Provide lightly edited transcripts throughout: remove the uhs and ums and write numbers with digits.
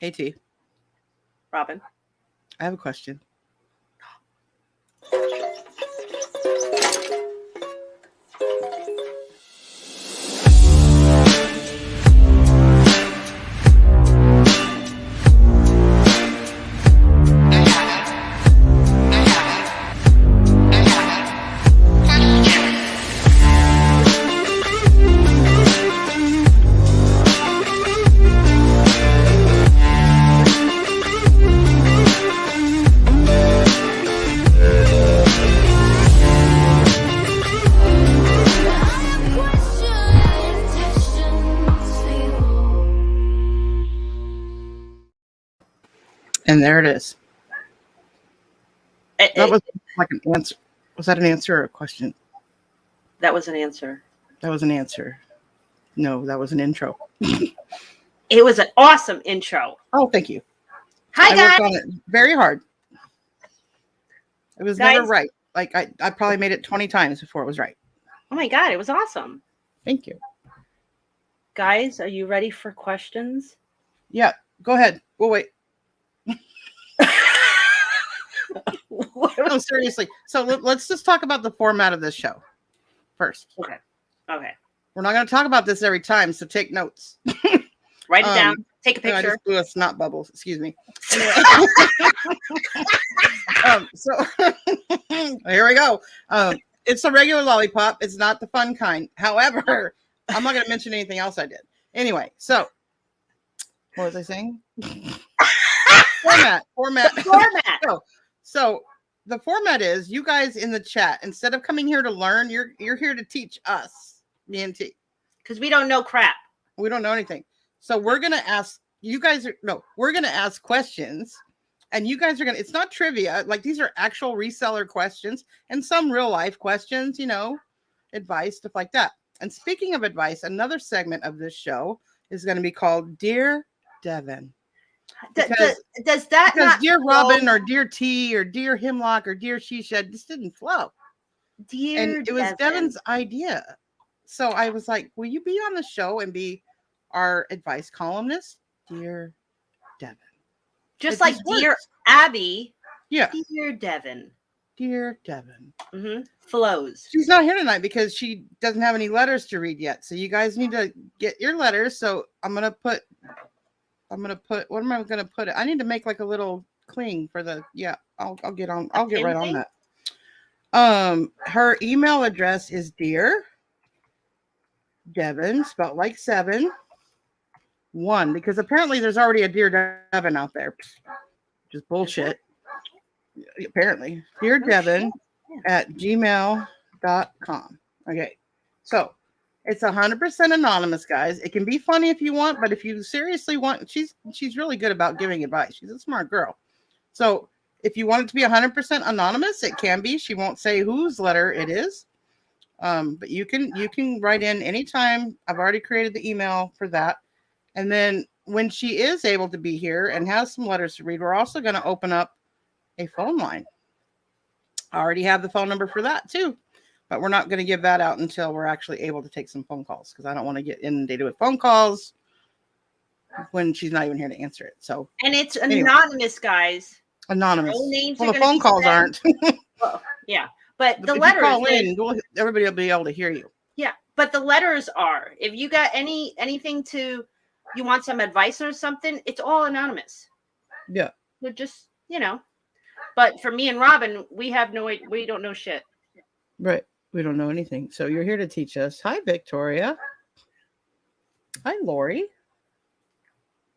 Hey, T. Robin. I have a question. And there it is. That was like an answer. Was that an answer or a question? That was an answer. That was an answer. No, that was an intro. It was an awesome intro. Oh, thank you. Hi, I guys. worked on it very hard. It was never right. Like I probably made it 20 times before it was right. Oh my God, it was awesome. Thank you. Guys, are you ready for questions? Yeah, go ahead. We'll wait. No, seriously. So let's just talk about the format of this show first. Okay. We're not going to talk about this every time, so take notes. Write it down. Take a picture. I just blew a snot bubble. Excuse me. Anyway. So here we go. It's a regular lollipop. It's not the fun kind. However, I'm not going to mention anything else I did. Anyway, so what was I saying? Format. So the format is you guys in the chat, instead of coming here to learn, you're here to teach us, me and T. Because we don't know crap. We don't know anything. So we're going to ask you guys. We're going to ask questions. And you guys are going to, it's not trivia. Like these are actual reseller questions and some real life questions, advice, stuff like that. And speaking of advice, another segment of this show is going to be called Dear Deven. Does that because Dear Robin or Dear T or Dear Hemlock or Dear She Shed just didn't flow. And it was Deven's idea. So I was like, will you be on the show and be our advice columnist? Dear Deven. Just like Dear Abby. Yeah. Dear Deven. Dear Deven. Mm-hmm. Flows. She's not here tonight because she doesn't have any letters to read yet. So you guys need to get your letters. So I'm going to put, what am I going to put it? I need to make like a little cling for the, I'll get right on that. Her email address is Dear Deven, spelled like 7, 1, because apparently there's already a Dear Deven out there, which is bullshit. Apparently, Dear Deven at gmail.com. Okay, so it's 100% anonymous, guys. It can be funny if you want, but if you seriously want, she's really good about giving advice. She's a smart girl. So if you want it to be 100% anonymous, it can be. She won't say whose letter it is. But you can write in anytime. I've already created the email for that. And then when she is able to be here and has some letters to read, we're also going to open up a phone line. I already have the phone number for that too, but we're not going to give that out until we're actually able to take some phone calls because I don't want to get inundated with phone calls when she's not even here to answer it. So, and it's anonymous, guys. Anonymous. Well, the phone calls aren't. Well, yeah. But the if letters, you call in, everybody will be able to hear you. Yeah, but the letters are. If you got anything you want some advice or something, it's all anonymous. Yeah. We're just, But for me and Robin, we don't know shit. Right. We don't know anything. So you're here to teach us. Hi, Victoria. Hi, Lori.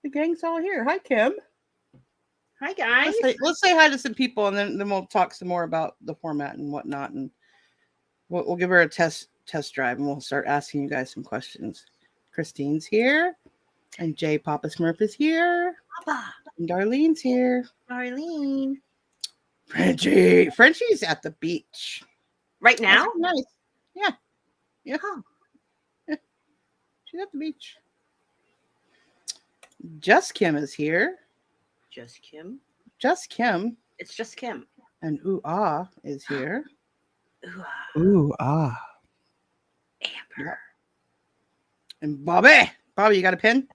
The gang's all here. Hi, Kim. Hi, guys. Let's say hi to some people, and then we'll talk some more about the format and whatnot, and we'll give her a test drive, and we'll start asking you guys some questions. Christine's here, and Jay Papa Smurf is here, Papa. And Darlene's here. Darlene. Frenchie's at the beach right now. That's nice. Yeah. Huh. Yeah. She's at the beach. Just Kim is here. Just Kim. It's just Kim. And Ooh Ah is here. Ooh Ah. Amber. Yep. And Bobby, you got a pen?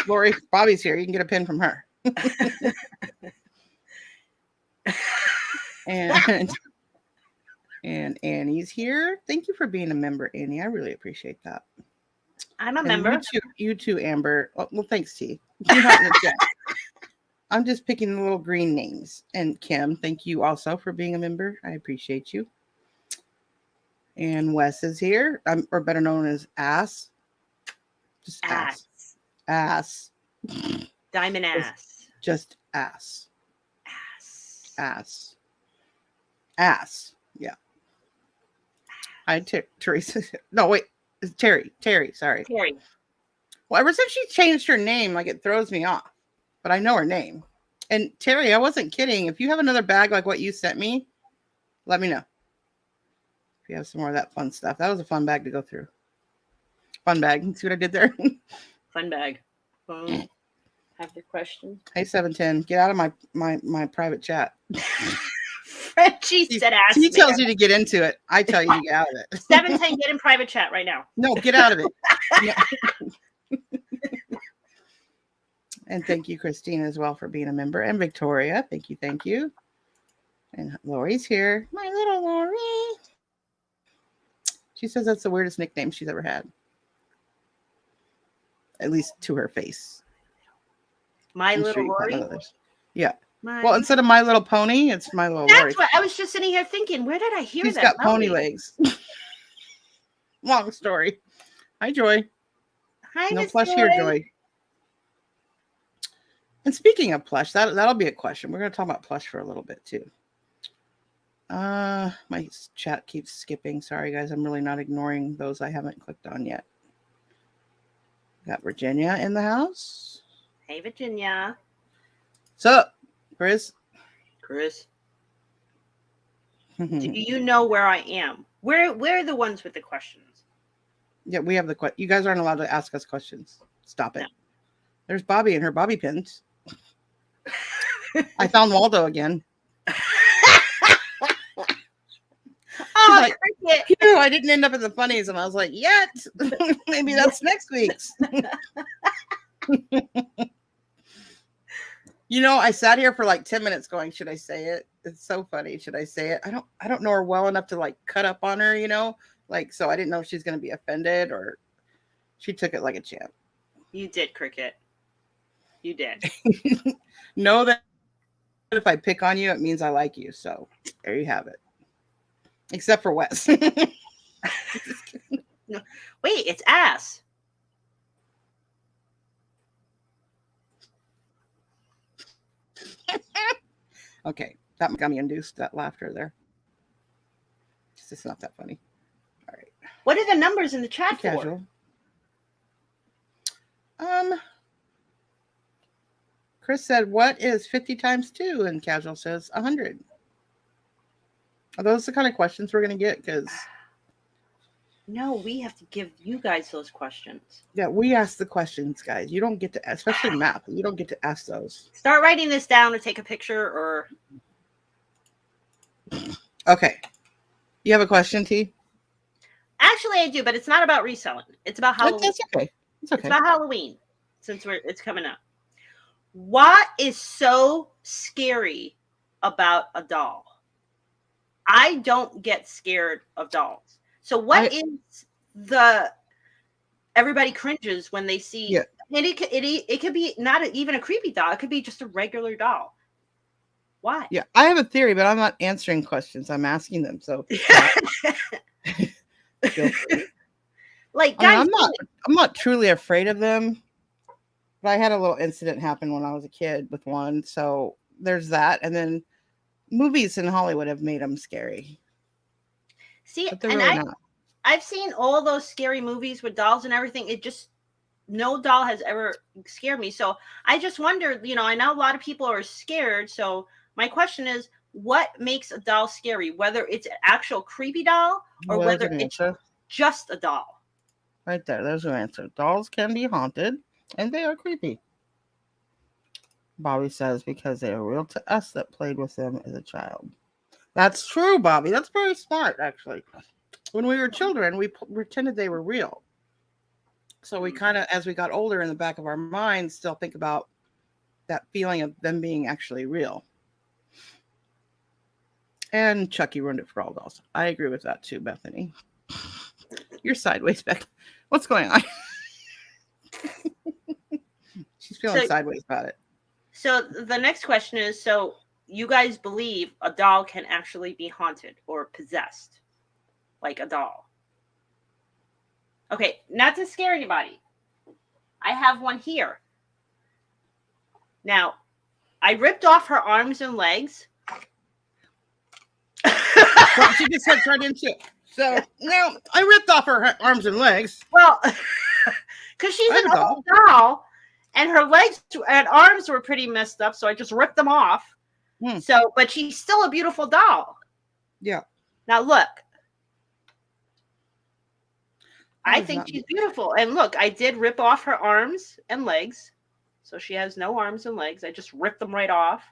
Lori, Bobby's here. You can get a pin from her. and Annie's here. Thank you for being a member, Annie. I really appreciate that. I'm a member. You too, Amber. Well, thanks, T. You're not in the chat. I'm just picking the little green names. And Kim, thank you also for being a member. I appreciate you. And Wes is here, or better known as Ass. Just Ass. Ass. Diamond ass. Just Ass. Ass. Ass. Ass. Yeah. Hi, Teresa. No, wait. It's Terry. Sorry. Terry. Well, ever since she changed her name, like it throws me off. But I know her name. And Terry, I wasn't kidding. If you have another bag like what you sent me, let me know. If you have some more of that fun stuff. That was a fun bag to go through. Fun bag. See what I did there? Fun bag. Have the question. Hey, 710. Get out of my private chat. Frenchie said ask. He tells you to get into it. I tell you to get out of it. 710, get in private chat right now. No, get out of it. And thank you, Christine, as well, for being a member. And Victoria, thank you. And Lori's here. My little Lori. She says that's the weirdest nickname she's ever had. At least to her face. My little Lori? Yeah. Well, instead of My Little Pony, it's My Little Lori. That's what I was just sitting here thinking. Where did I hear that? She's got pony legs. Long story. Hi, Joy. Hi, no Miss plush Joy. here, Joy. And speaking of plush, that'll be a question. We're going to talk about plush for a little bit too. My chat keeps skipping. Sorry, guys. I'm really not ignoring those I haven't clicked on yet. Got Virginia in the house. Hey, Virginia. What's up, Chris? Do you know where I am? Where are the ones with the questions? Yeah, we have the question. You guys aren't allowed to ask us questions. Stop it. No. There's Bobby and her bobby pins. I found Waldo again. Oh, like, Phew, I didn't end up in the funnies, and I was like, yet. Maybe that's next week's. You know, I sat here for like 10 minutes going, should I say it? It's so funny. Should I say it? I don't know her well enough to like cut up on her, you know? Like, so I didn't know if she's going to be offended, or she took it like a champ. You did, Cricket. You did. Know that if I pick on you, it means I like you. So there you have it. Except for Wes. No. Wait, it's ass. Okay, that got me induced, that laughter there. It's not that funny. All right. What are the numbers in the chat Casual. Chris said, what is 50 times 2? And Casual says 100. Are those the kind of questions we're going to get? Because no, we have to give you guys those questions. Yeah, we ask the questions, guys. You don't get to, especially math, you don't get to ask those. Start writing this down or take a picture or. Okay. You have a question, T? Actually, I do, but it's not about reselling. It's about Halloween. It's okay. It's okay. It's about Halloween, since it's coming up. What is so scary about a doll? I don't get scared of dolls. So what is the everybody cringes when they see? Yeah. And it could be not even a creepy doll. It could be just a regular doll. Why? Yeah, I have a theory, but I'm not answering questions. I'm asking them. So, like, guys, I'm not truly afraid of them. But I had a little incident happen when I was a kid with one, so there's that. And then movies in Hollywood have made them scary. See, but they're and really not. I've seen all those scary movies with dolls and everything. It just no doll has ever scared me. So I just wonder, I know a lot of people are scared. So my question is, what makes a doll scary? Whether it's an actual creepy doll or whether it's just a doll. Right there. There's your answer. Dolls can be haunted and they are creepy. Bobby says because they are real to us that played with them as a child. That's true, Bobby. That's very smart, actually. When we were children, we pretended they were real. So we kind of, as we got older, in the back of our minds, still think about that feeling of them being actually real. And Chucky ruined it for all dolls. I agree with that too, Bethany. You're sideways, Beck. What's going on? She's feeling sideways about it. So the next question is, so you guys believe a doll can actually be haunted or possessed like a doll? Okay, not to scare anybody. I have one here. Now, I ripped off her arms and legs. Well, she just heads right into it. So, no, I ripped off her arms and legs. Well, because she's an old doll, and her legs and arms were pretty messed up, so I just ripped them off. So, but she's still a beautiful doll. Yeah. Now, look. I think she's beautiful. And look, I did rip off her arms and legs. So she has no arms and legs. I just ripped them right off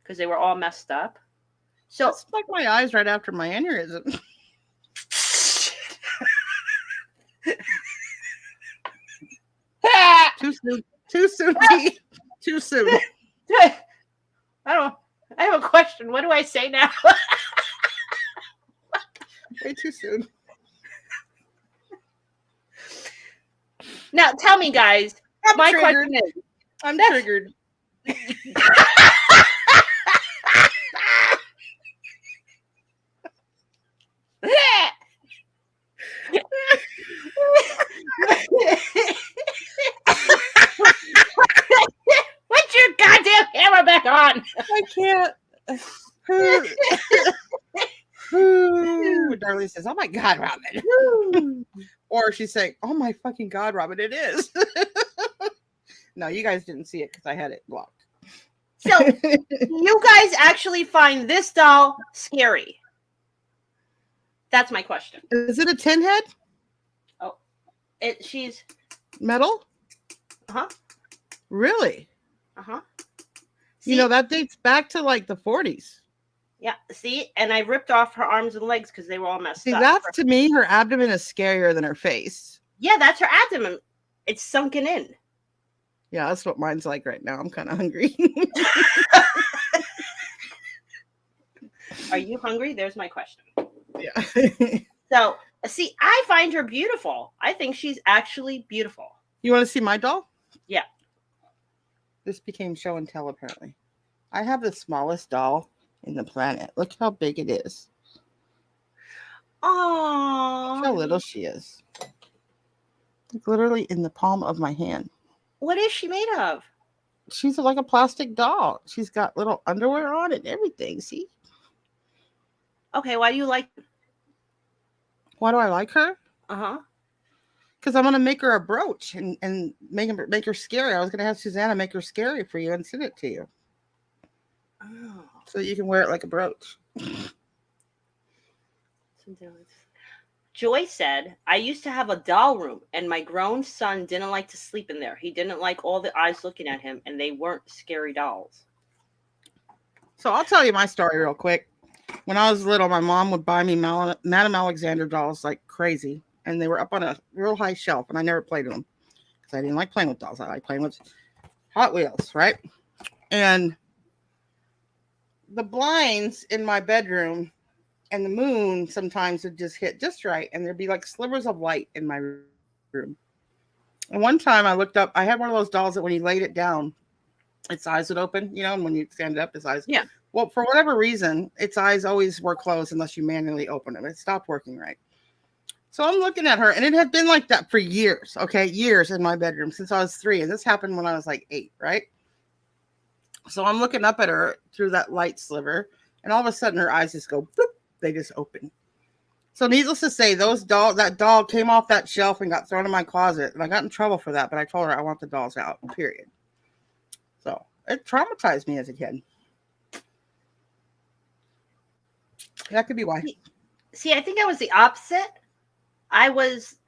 because they were all messed up. So it's like my eyes right after my aneurysm. Too soon. Too soon. Too soon. I have a question. What do I say now? Way too soon. Now tell me, guys. My question is, I'm triggered. Put your goddamn camera back on. I can't. Darlene says, "Oh my God, Robin." Or she's saying, "Oh my fucking God, Robin, it is." No, you guys didn't see it because I had it blocked. So you guys actually find this doll scary? That's my question. Is it a tin head? Oh, she's metal. Really? You know, that dates back to like the 40s. Yeah, see, and I ripped off her arms and legs because they were all messed up. See, that's, to me, her abdomen is scarier than her face. Yeah, that's her abdomen. It's sunken in. Yeah, that's what mine's like right now. I'm kind of hungry. Are you hungry? There's my question. Yeah. So, see, I find her beautiful. I think she's actually beautiful. You want to see my doll? Yeah. This became show and tell, apparently. I have the smallest doll in the planet. Look how big it is. Aww. Look how little she is. Like literally in the palm of my hand. What is she made of? She's like a plastic doll. She's got little underwear on and everything. See? Okay, why do you like her? Why do I like her? Because I'm going to make her a brooch and make her scary. I was going to have Susanna make her scary for you and send it to you. Oh. So you can wear it like a brooch. Joy said, I used to have a doll room and my grown son didn't like to sleep in there. He didn't like all the eyes looking at him and they weren't scary dolls. So I'll tell you my story real quick. When I was little, my mom would buy me Madame Alexander dolls like crazy. And they were up on a real high shelf and I never played with them. Because I didn't like playing with dolls. I like playing with Hot Wheels, right? And the blinds in my bedroom and the moon sometimes would just hit just right. And there'd be like slivers of light in my room. And one time I looked up, I had one of those dolls that when you laid it down, its eyes would open, you know, and when you stand it up, its eyes. Yeah. Well, for whatever reason, its eyes always were closed unless you manually open them. It stopped working right. So I'm looking at her, and it had been like that for years, okay? Years in my bedroom since I was 3. And this happened when I was like 8, right? So I'm looking up at her through that light sliver, and all of a sudden her eyes just go, boop, they just open. So needless to say, that doll came off that shelf and got thrown in my closet. And I got in trouble for that, but I told her I want the dolls out, period. So it traumatized me as a kid. That could be why. See, I think I was the opposite. I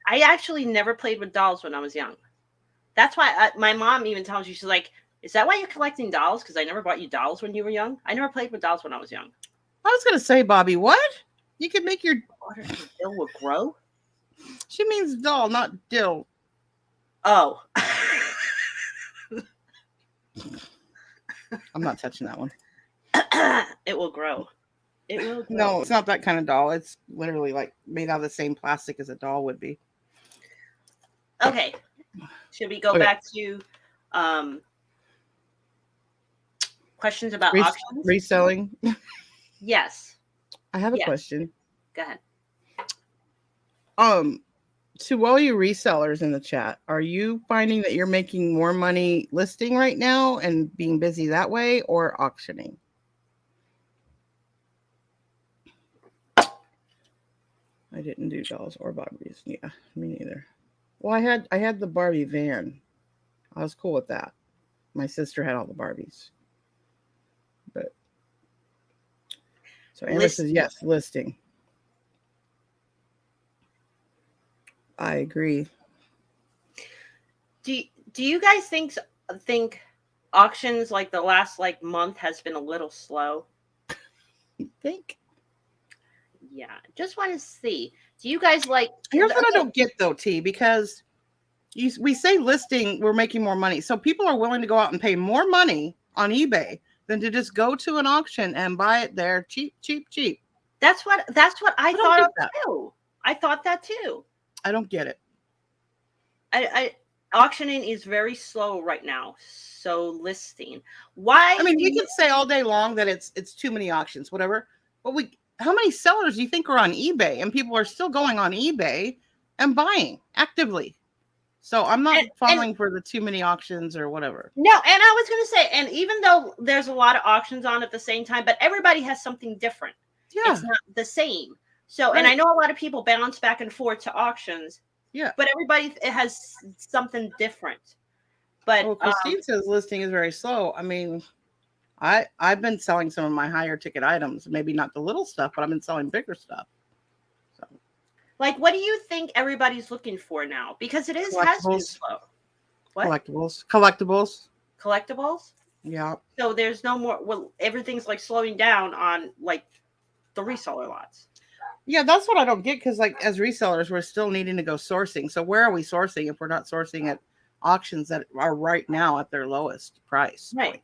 actually never played with dolls when I was young. That's why my mom even tells you, she's like, is that why you're collecting dolls? Because I never bought you dolls when you were young. I never played with dolls when I was young. I was going to say, Bobby, what? You can make your dill will grow? She means doll, not dill. Oh. I'm not touching that one. It will grow. It will grow. No, it's not that kind of doll. It's literally like made out of the same plastic as a doll would be. Okay. Should we go back to questions about auctions? Reselling. Yes. I have a question. Go ahead. To all you resellers in the chat, are you finding that you're making more money listing right now and being busy that way, or auctioning? I didn't do dolls or Barbies. Yeah, me neither. Well, I had the Barbie van. I was cool with that. My sister had all the Barbies. But so Amber says yes, listing. I agree. Do you guys think auctions like the last month has been a little slow? You think? Yeah, just want to see. Do you guys like? Here's what I don't get though, T, because we say listing, we're making more money. So people are willing to go out and pay more money on eBay than to just go to an auction and buy it there cheap. That's what I thought of too. I thought that too. I don't get it. I auctioning is very slow right now. So listing. Why? I mean, we could say all day long that it's too many auctions, whatever. But how many sellers do you think are on eBay? And people are still going on eBay and buying actively. So I'm not falling for the too many auctions or whatever. No, and I was going to say, and even though there's a lot of auctions on at the same time, but everybody has something different. Yeah. It's not the same. So, and I know a lot of people bounce back and forth to auctions. Yeah. But everybody has something different. But Christine says listing is very slow. I mean, I've been selling some of my higher ticket items, maybe not the little stuff, but I've been selling bigger stuff. So, what do you think everybody's looking for now? Because it has been slow. What? Collectibles. Yeah. So there's no more. Well, everything's slowing down on the reseller lots. Yeah, that's what I don't get, because as resellers, we're still needing to go sourcing. So where are we sourcing if we're not sourcing at auctions that are right now at their lowest price? Right.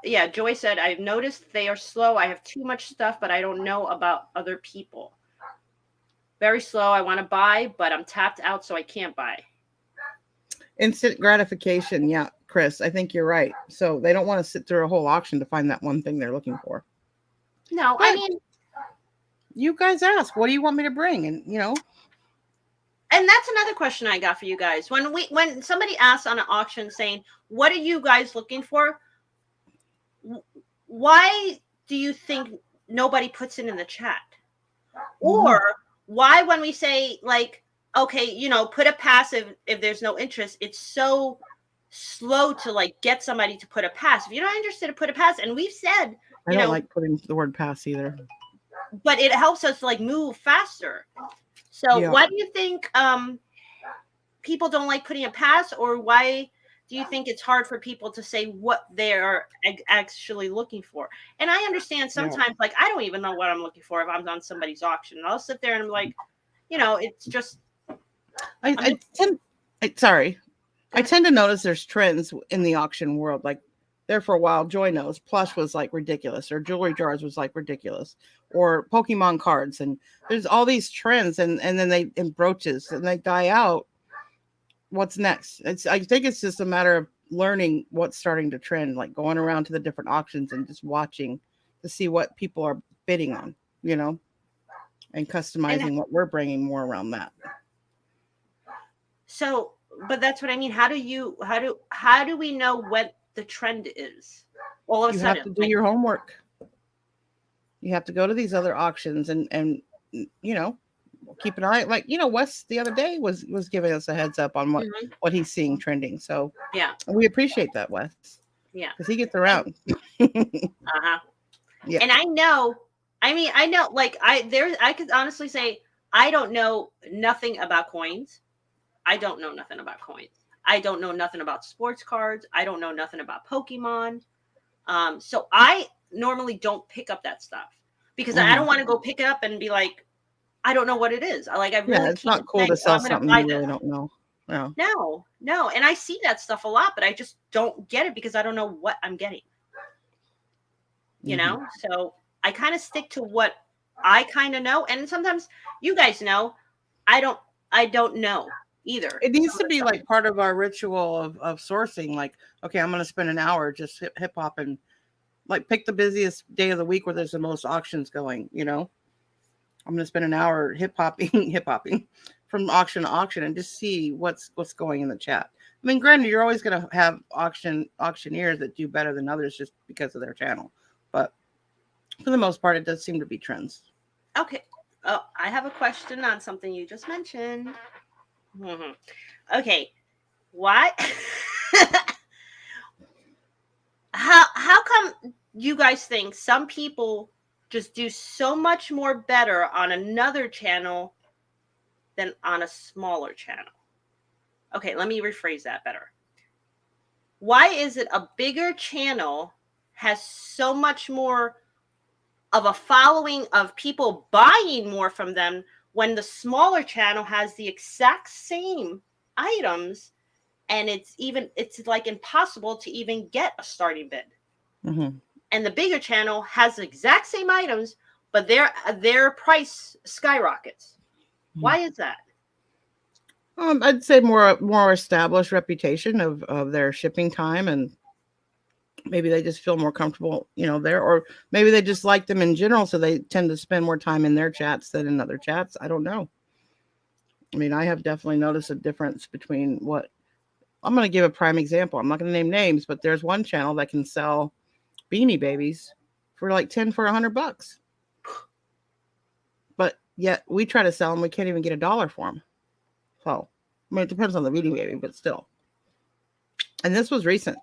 Yeah, Joy said, I've noticed they are slow. I have too much stuff, but I don't know about other people. Very slow. I want to buy, but I'm tapped out, so I can't buy. Instant gratification. Yeah, Chris, I think you're right. So they don't want to sit through a whole auction to find that one thing they're looking for. No, but I mean, you guys ask, what do you want me to bring? And and that's another question I got for you guys. When somebody asks on an auction saying, what are you guys looking for? Why do you think nobody puts it in the chat? Or why, when we say okay, put a pass if there's no interest, it's so slow to get somebody to put a pass. If you're not interested to put a pass, and we've said, I don't like putting the word pass either. But it helps us move faster. So why do you think people don't like putting a pass, or why do you think it's hard for people to say what they're actually looking for? And I understand sometimes I don't even know what I'm looking for if I'm on somebody's auction. And I'll sit there and I'm like, it's just I tend to notice there's trends in the auction world. There for a while, Joy knows plush was ridiculous, or jewelry jars was ridiculous, or Pokemon cards, and there's all these trends, and then and brooches, and they die out. What's next? I think it's just a matter of learning what's starting to trend, going around to the different auctions and just watching to see what people are bidding on, and customizing what we're bringing more around that. So, but that's what I mean. How do we know what the trend is? All of a sudden, you have to do your homework. You have to go to these other auctions and keep an eye. Wes the other day was giving us a heads up on what he's seeing trending. So yeah, we appreciate that, Wes. Yeah, because he gets around. Yeah, and I know. I could honestly say I don't know nothing about coins. I don't know nothing about coins. I don't know nothing about sports cards. I don't know nothing about Pokemon. So I normally don't pick up that stuff because I don't want to go pick it up and be like, I don't know what it is. I really it's can't not cool say, to "Oh, sell I'm going to something buy you really this." don't know. No. No. And I see that stuff a lot, but I just don't get it because I don't know what I'm getting. Mhm. So I kind of stick to what I kind of know. And sometimes you guys know, I don't know either. It needs Some to of the be stuff. like part of our ritual of sourcing. Like, okay, I'm going to spend an hour just hip hop and like pick the busiest day of the week where there's the most auctions going. I'm going to spend an hour hip hopping, hip hopping from auction to auction and just see what's going in the chat. I mean, granted, you're always going to have auctioneers that do better than others just because of their channel, but for the most part, it does seem to be trends. Okay. Oh, I have a question on something you just mentioned. Okay. Why? how come you guys think some people just do so much more better on another channel than on a smaller channel? Okay, let me rephrase that better. Why is it a bigger channel has so much more of a following of people buying more from them when the smaller channel has the exact same items, and it's like impossible to even get a starting bid? Mm-hmm. And the bigger channel has the exact same items, but their price skyrockets. Why is that? I'd say more established reputation of their shipping time, and maybe they just feel more comfortable, there, or maybe they just like them in general, so they tend to spend more time in their chats than in other chats. I don't know. I mean, I have definitely noticed a difference between what I'm going to give a prime example. I'm not going to name names, but there's one channel that can sell Beanie Babies for like 10 for $100, but yet we try to sell them, we can't even get $1 for them. So, I mean, it depends on the Beanie Baby, but still. And this was recent.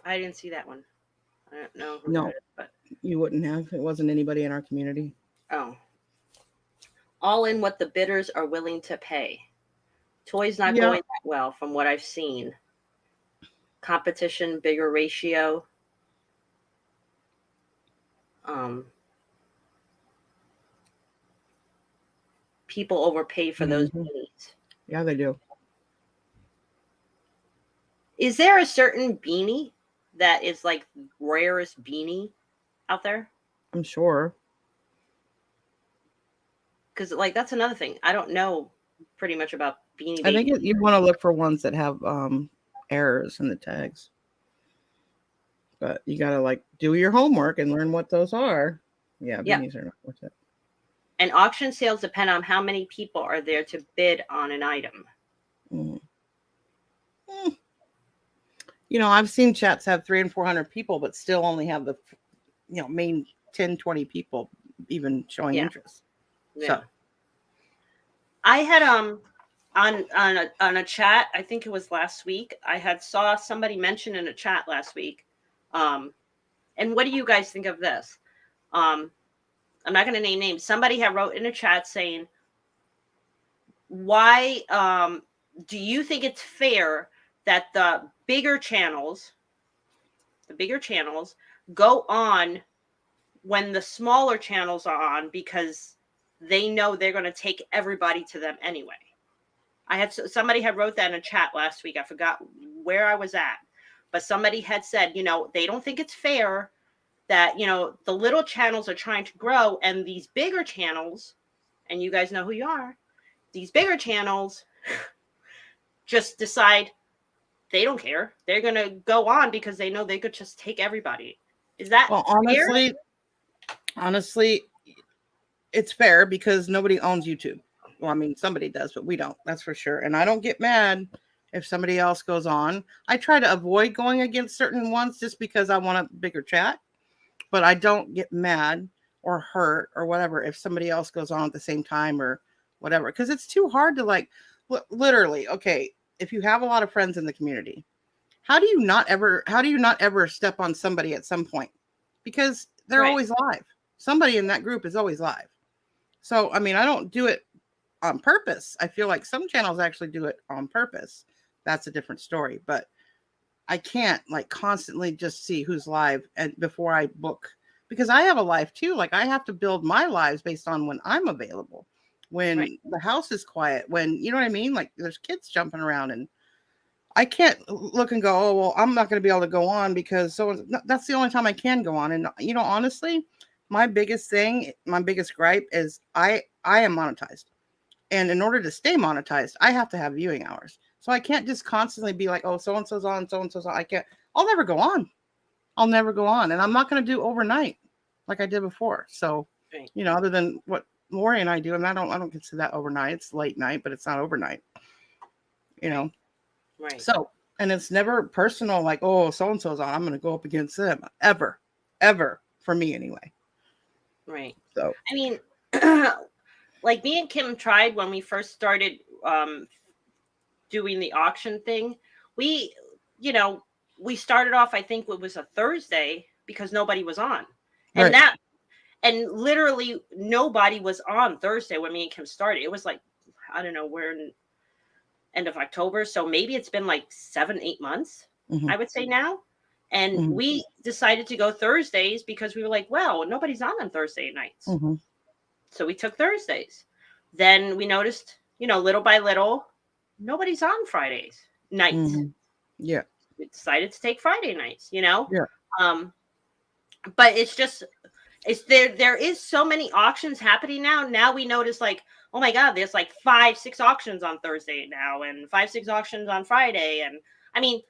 I didn't see that one. I don't know who that No, is, but you wouldn't have. It wasn't anybody in our community. oh, all in what the bidders are willing to pay. Toys not Yeah. going that well from what I've seen. Competition, bigger ratio. People overpay for those Mhm. beanies. Yeah, they do. Is there a certain beanie that is like rarest beanie out there? I'm sure. Because like that's another thing. I don't know pretty much about Beanie I think Babies. you want to look for ones that have errors in the tags. But you got to like do your homework and learn what those are. Yeah, Yeah. beanies are not worth it. And auction sales depend on how many people are there to bid on an item. Mm. I've seen chats have 300 and 400 people, but still only have the main 10, 20 people even showing interest. Yeah. So I had on a chat, I think it was last week, I had saw somebody mention in a chat last week. And what do you guys think of this? I'm not going to name names. Somebody had wrote in a chat saying, why do you think it's fair that the bigger channels go on when the smaller channels are on, because they know they're going to take everybody to them anyway? Somebody had wrote that in a chat last week. I forgot where I was at, but somebody had said, they don't think it's fair that, the little channels are trying to grow, and these bigger channels, and you guys know who you are, these bigger channels just decide they don't care. They're going to go on because they know they could just take everybody. Is that honestly, fair? It's fair because nobody owns YouTube. Well, I mean, somebody does, but we don't. That's for sure. And I don't get mad if somebody else goes on. I try to avoid going against certain ones just because I want a bigger chat, but I don't get mad or hurt or whatever if somebody else goes on at the same time or whatever, because it's too hard to literally. Okay, if you have a lot of friends in the community, how do you not ever step on somebody at some point? Because they're always live. Somebody in that group is always live. So, I mean, I don't do it on purpose. I feel like some channels actually do it on purpose. That's a different story, but I can't constantly just see who's live and before I book because I have a life too. Like I have to build my lives based on when I'm available, when Right. the house is quiet, when you know what I mean? Like there's kids jumping around and I can't look and go, oh, well, I'm not going to be able to go on because that's the only time I can go on. And, you know, honestly, my biggest thing, my biggest gripe is I am monetized. And in order to stay monetized, I have to have viewing hours. So I can't just constantly be like, oh, so-and-so's on, so-and-so's on. I can't, I'll never go on. I'll never go on. And I'm not going to do overnight like I did before. So, Right. you know, other than what Lori and I do, and I don't consider that overnight. It's late night, but it's not overnight, you know? Right. So, and it's never personal, like, oh, so-and-so's on, I'm going to go up against them ever, for me anyway. Right. So, I mean, like me and Kim tried when we first started doing the auction thing. We, you know, we started off, I think it was a Thursday because nobody was on. And right. and literally nobody was on Thursday when me and Kim started. It was like, I don't know, we're in end of October. So maybe it's been like 7-8 months, I would say now. And we decided to go Thursdays because we were like, well, nobody's on Thursday nights. So we took Thursdays. Then we noticed, you know, little by little, nobody's on Fridays nights. Yeah. We decided to take Friday nights, you know? Yeah. But it's just, there is so many auctions happening now. Now we notice like, oh my God, there's like 5-6 auctions on Thursday now and 5-6 auctions on Friday. And I mean,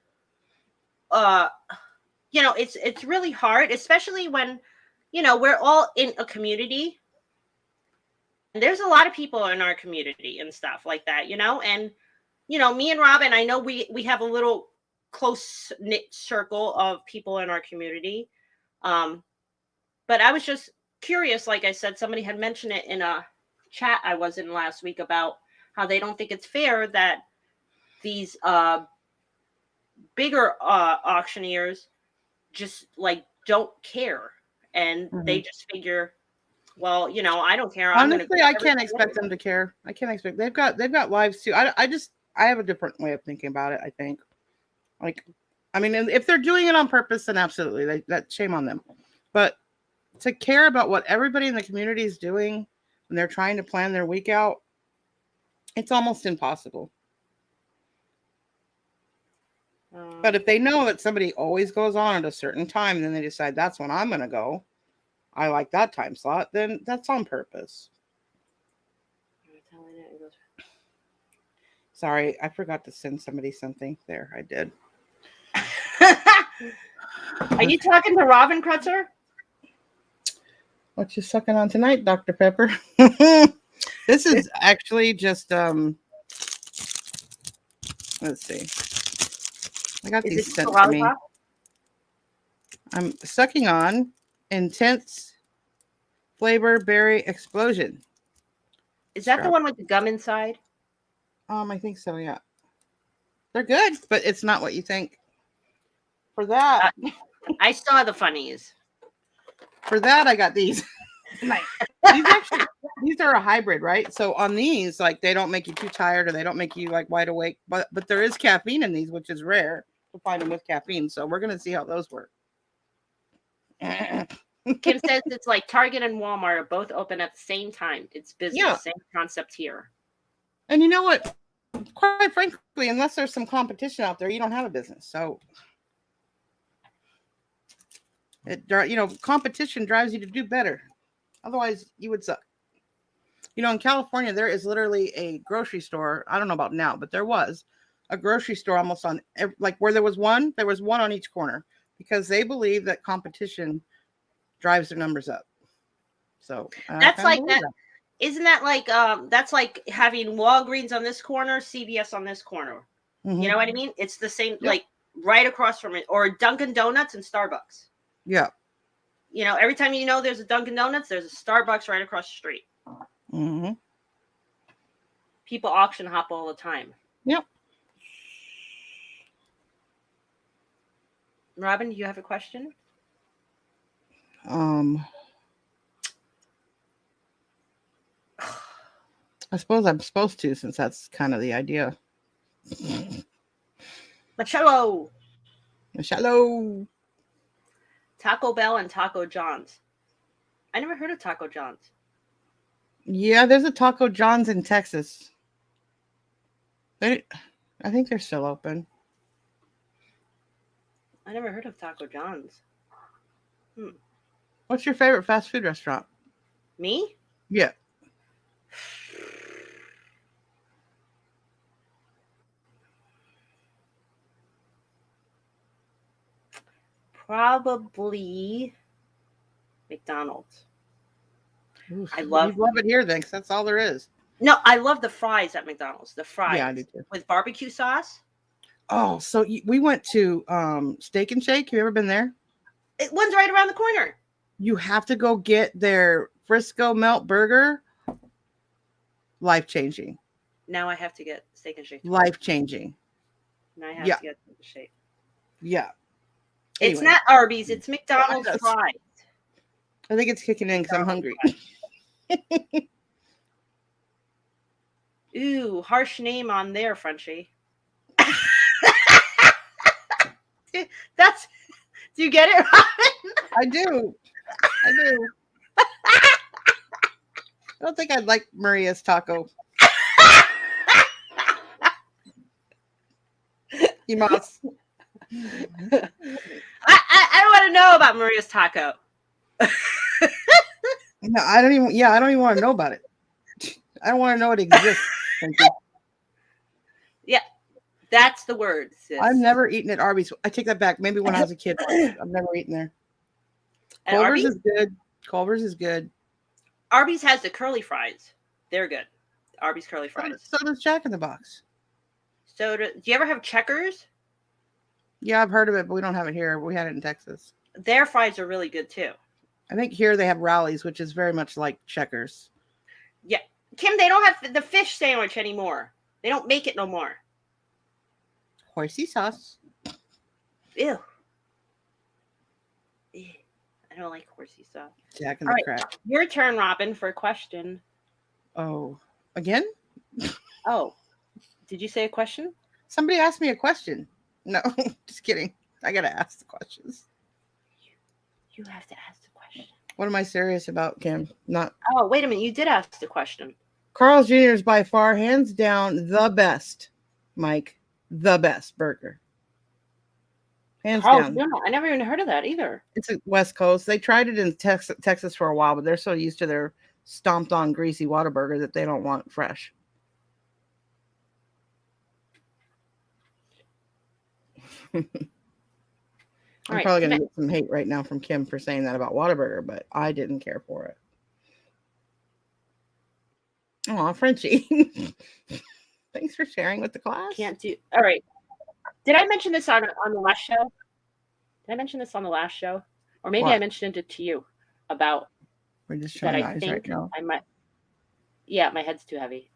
you know, it's really hard, especially when, you know, we're all in a community. And there's a lot of people in our community and stuff like that, you know, and, you know, me and Robin, I know we have a little close knit circle of people in our community. But I was just curious, like I said, somebody had mentioned it in a chat I was in last week about how they don't think it's fair that these bigger auctioneers just like don't care, and they just figure, well, you know, I don't care. Honestly, I can't expect them to care. I can't expect they've got lives too. I have a different way of thinking about it. I think, like, I mean, if they're doing it on purpose, then absolutely, that shame on them. But to care about what everybody in the community is doing when they're trying to plan their week out, it's almost impossible. But if they know that somebody always goes on at a certain time, and then they decide that's when I'm going to go, I like that time slot, then that's on purpose. Sorry, I forgot to send somebody something. There, I did. Are you talking to Robin Krutzer? What you sucking on tonight, Dr. Pepper? This is actually just let's see. I got these sent to me. I'm sucking on Intense Flavor Berry Explosion. Is that the one with the gum inside? I think so, yeah. They're good, but it's not what you think. For that, I saw the funnies. For that, I got these. These are a hybrid, right? So on these, like, they don't make you too tired or they don't make you like wide awake, but there is caffeine in these, which is rare to find them with caffeine. So we're gonna see how those work. Kim says it's like Target and Walmart are both open at the same time. It's business. Yeah. Same concept here. And you know what? Quite frankly, unless there's some competition out there, you don't have a business. So, competition drives you to do better. Otherwise, you would suck. You know, in California, there is literally a grocery store. I don't know about now, but there was a grocery store almost on, like, where there was one on each corner because they believe that competition drives their numbers up. So that's like that. Isn't that like that's like having Walgreens on this corner, CVS on this corner? You know what I mean? It's the same, like right across from it, or Dunkin' Donuts and Starbucks. Yeah. You know, every time you know there's a Dunkin' Donuts, there's a Starbucks right across the street. People auction hop all the time. Yep. Robin, do you have a question? I suppose I'm supposed to, since that's kind of the idea. Machello. Taco Bell and Taco John's. I never heard of Taco John's. Yeah, there's a Taco John's in Texas. I think they're still open. I never heard of Taco John's. What's your favorite fast food restaurant? Me? Yeah. Probably McDonald's. Oof, I love it here then, 'cause that's all there is. No, I love the fries at McDonald's. The fries. Yeah, I do too. With barbecue sauce. Oh, so we went to Steak and Shake. Have you ever been there? One's right around the corner. You have to go get their Frisco Melt Burger. Life-changing. Now I have to get Steak and Shake. Life-changing. Now I have to get Steak and Shake. Yeah. It's not Arby's. It's McDonald's fries. I think it's kicking in because I'm hungry. Ooh, harsh name on there, Frenchie. Do you get it, Robin? I do. I don't think I'd like Maria's taco. You must. I don't want to know about Maria's taco. No, I don't even want to know about it. I don't want to know it exists. Yeah, that's the word, sis. I've never eaten at Arby's. I take that back. Maybe when I was a kid. I've never eaten there. Culver's is good. Culver's is good. Arby's has the curly fries. They're good. Arby's curly fries. So does Jack in the Box. Do you ever have Checkers? Yeah, I've heard of it, but we don't have it here. We had it in Texas. Their fries are really good too. I think here they have Rallies, which is very much like Checkers. Yeah. Kim, they don't have the fish sandwich anymore. They don't make it no more. Hoisin sauce. Ew. I don't like horsey sauce. Jack in the Crack. Your turn, Robin, for a question. Oh, again? Oh, did you say a question? Somebody asked me a question. No, just kidding. I gotta ask the questions. You have to ask the question. What am I serious about, Kim? Not. Oh, wait a minute. You did ask the question. Carl's Jr. is by far, hands down, the best, Mike. The best burger. Hands down. No, I never even heard of that either. It's a West Coast. They tried it in Texas for a while, but they're so used to their stomped on greasy Whataburger that they don't want fresh. I'm probably going to get some hate right now from Kim for saying that about Whataburger, but I didn't care for it. Aw, Frenchie. Thanks for sharing with the class. Can't do. All right. Did I mention this on the last show? Did I mention this on the last show? Or maybe I mentioned it to you about we're just showing eyes right now. I might. Yeah, my head's too heavy.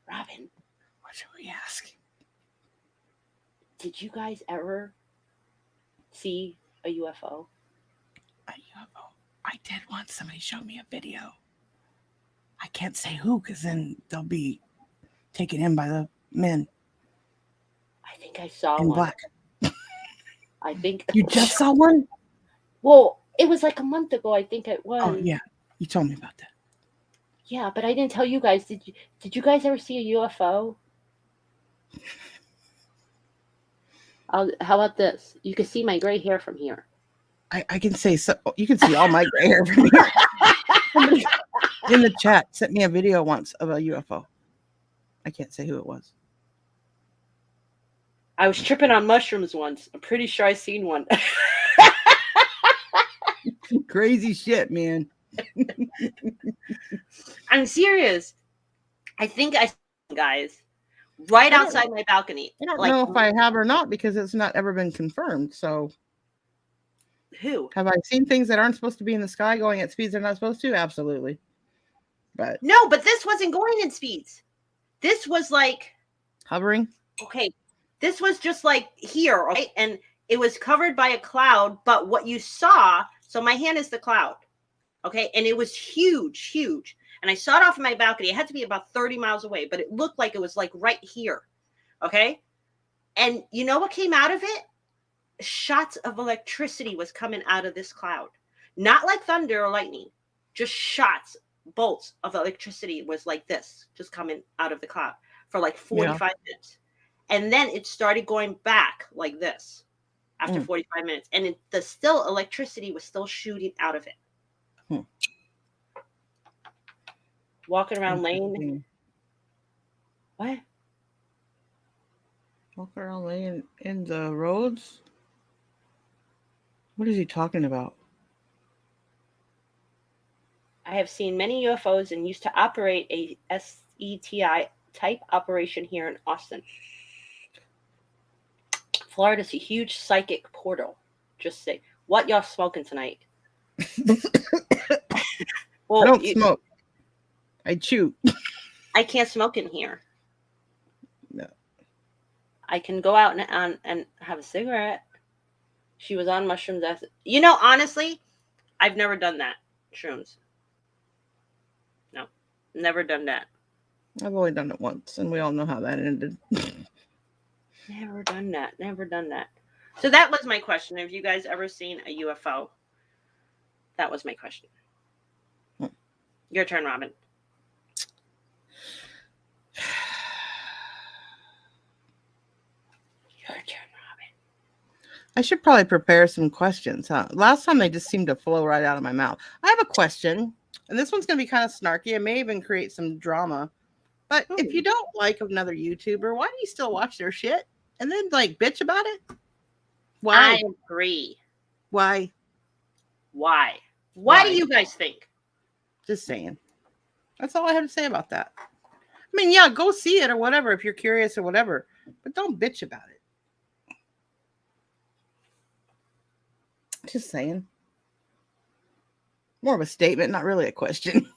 Robin. What should we ask? Did you guys ever see a UFO? A UFO? I did once. Somebody showed me a video. I can't say who because then they'll be taken in by the men. I think I saw in one. Black. I think you just saw one. Well, it was like a month ago. I think it was. Oh yeah, you told me about that. Yeah, but I didn't tell you guys. Did you guys ever see a UFO? How about this? You can see my gray hair from here. I can say so. You can see all my gray hair from here. Somebody in the chat sent me a video once of a UFO. I can't say who it was. I was tripping on mushrooms once. I'm pretty sure I seen one. Crazy shit, man. I'm serious. I think I saw guys right outside my balcony. I don't know if I have or not because it's not ever been confirmed. So, who have I seen things that aren't supposed to be in the sky going at speeds they're not supposed to? Absolutely. But no, but this wasn't going in speeds. This was like hovering. Okay, this was just like here, right? And it was covered by a cloud. But what you saw, so my hand is the cloud, okay, and it was huge, huge. And I saw it off of my balcony. It had to be about 30 miles away, but it looked like it was like right here. Okay. And you know what came out of it? shots of electricity was coming out of this cloud. Not like thunder or lightning, just shots, bolts of electricity was like this, just coming out of the cloud for like 45 minutes. And then it started going back like this after 45 minutes. And the still electricity was still shooting out of it. Walking around laying. What? Walking around laying in the roads? What is he talking about? I have seen many UFOs and used to operate a SETI type operation here in Austin. Florida's a huge psychic portal. Just say, what y'all smoking tonight? Well, I don't smoke. I chew. I can't smoke in here. No. I can go out and have a cigarette. She was on mushrooms. You know, honestly, I've never done that. Shrooms. No, never done that. I've only done it once, and we all know how that ended. Never done that. Never done that. So that was my question. Have you guys ever seen a UFO? That was my question. Your turn, Robin. Your turn, Robin. I should probably prepare some questions, huh? Last time they just seemed to flow right out of my mouth. I have a question, and this one's going to be kind of snarky. It may even create some drama. But if you don't like another YouTuber, why do you still watch their shit? And then, like, bitch about it? Why? I agree. Why? Why? Why do you guys think? Just saying. That's all I have to say about that. I mean, yeah, go see it or whatever if you're curious or whatever. But don't bitch about it. Just saying. More of a statement, not really a question.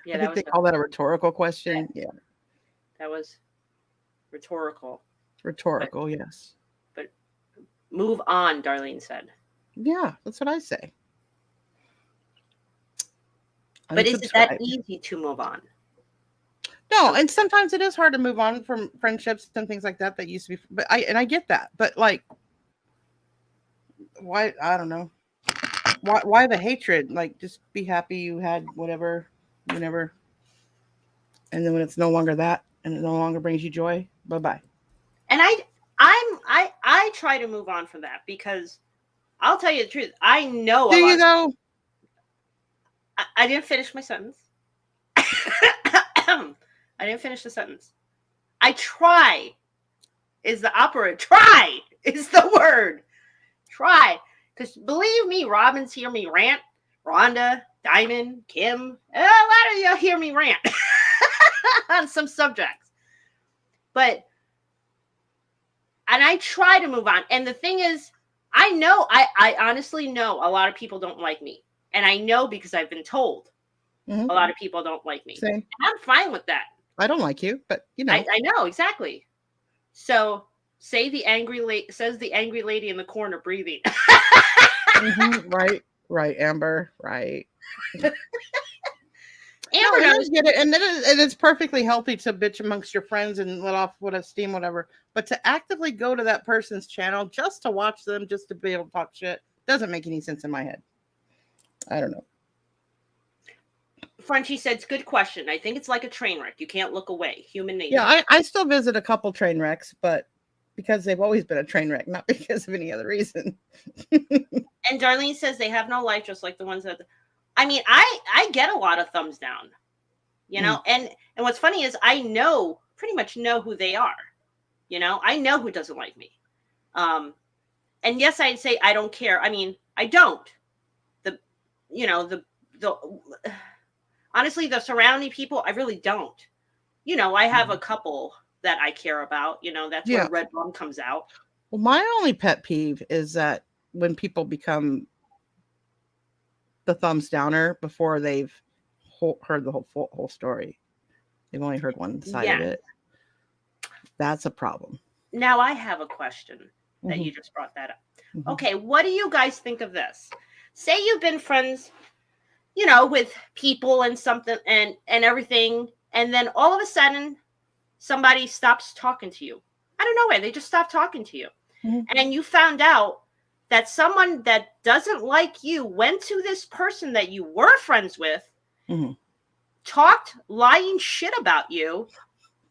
Yeah, I think they call that a rhetorical question. Yeah. That was rhetorical. Rhetorical, yes. But move on, Darlene said. Yeah, that's what I say. But is it that easy to move on? No, and sometimes it is hard to move on from friendships and things like that that used to be. But I get that. But like, why? I don't know. Why the hatred? Like, just be happy you had whatever, whenever. And then when it's no longer that, and it no longer brings you joy, bye bye. And I try to move on from that because I'll tell you the truth. I know. Do you though? I didn't finish my sentence. I didn't finish the sentence. I try is the operative. Try is the word. Try. Because believe me, Robin's hear me rant. Rhonda, Diamond, Kim, a lot of you hear me rant on some subjects. And I try to move on. And the thing is, I know, I honestly know a lot of people don't like me. And I know because I've been told a lot of people don't like me. Same. And I'm fine with that. I don't like you, but you know. I know, exactly. So says the angry lady in the corner breathing. Right, Amber, right. Amber knows. Get it, and it's perfectly healthy to bitch amongst your friends and let off whatever steam, whatever. But to actively go to that person's channel just to watch them, just to be able to talk shit, doesn't make any sense in my head. I don't know. Frenchie said, it's a good question. I think it's like a train wreck. You can't look away. Human nature. Yeah, I still visit a couple train wrecks, but because they've always been a train wreck, not because of any other reason. And Darlene says they have no life, just like the ones that... I mean, I get a lot of thumbs down, you know? And what's funny is I pretty much know who they are. You know? I know who doesn't like me. And yes, I'd say I don't care. I mean, I don't. Honestly, the surrounding people, I really don't. You know, I have a couple that I care about. You know, that's where Red Rum comes out. Well, my only pet peeve is that when people become the thumbs downer before they've heard the whole story. They've only heard one side of it. That's a problem. Now I have a question that you just brought that up. Okay, what do you guys think of this? Say you've been friends, you know, with people and something and everything, and then all of a sudden somebody stops talking to you. I don't know why, they just stop talking to you. and you found out that someone that doesn't like you went to this person that you were friends with, talked lying shit about you,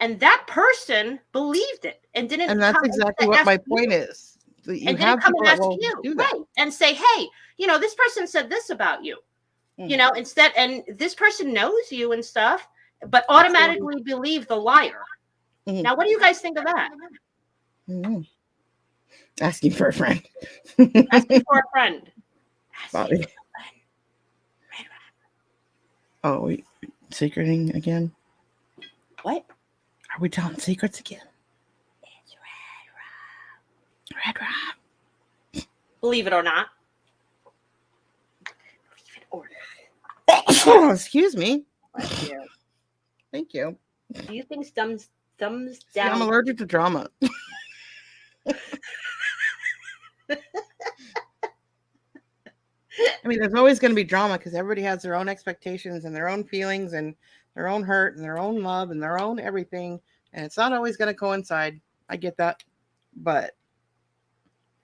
and that person believed it and didn't. And that's exactly what my point is. You have people that will do that, right? And say, hey, this person said this about you, instead, and this person knows you and stuff, but automatically believe the liar. Now, what do you guys think of that? Asking for a friend. Asking for a friend. Bobby. Oh, we secreting again? What? Are we telling secrets again? It's Red Rob. Believe it or not. Believe it or not. Oh, excuse me. Thank you. Do you think thumbs down? See, I'm allergic to drama. I mean, there's always going to be drama because everybody has their own expectations and their own feelings and their own hurt and their own love and their own everything. And it's not always going to coincide. I get that. But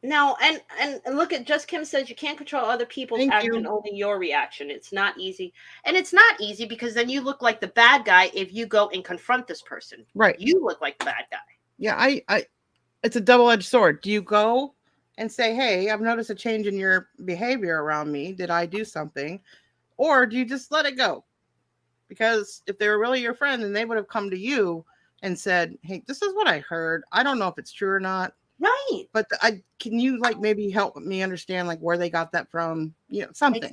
no, and look at Just Kim says you can't control other people's action, only your reaction. It's not easy. And it's not easy because then you look like the bad guy if you go and confront this person. Right. You look like the bad guy. Yeah, I it's a double-edged sword. Do you go and say, hey, I've noticed a change in your behavior around me. Did I do something? Or do you just let it go? Because if they were really your friend, then they would have come to you and said, hey, this is what I heard. I don't know if it's true or not. Right. But can you maybe help me understand where they got that from? Something.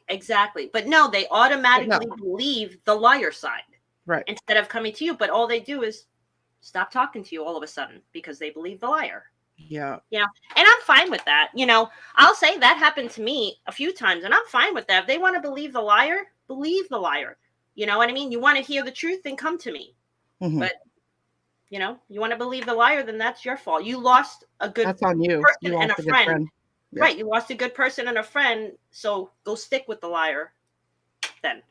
Exactly. But no, they automatically believe the liar side. Right. Instead of coming to you. But all they do is stop talking to you all of a sudden because they believe the liar. Yeah. And I'm fine with that. I'll say that happened to me a few times and I'm fine with that. If they want to believe the liar, believe the liar. You know what I mean? You want to hear the truth, then come to me. But you want to believe the liar, then that's your fault. You lost a good that's on you. person and a friend. Yeah. Right. You lost a good person and a friend. So go stick with the liar then,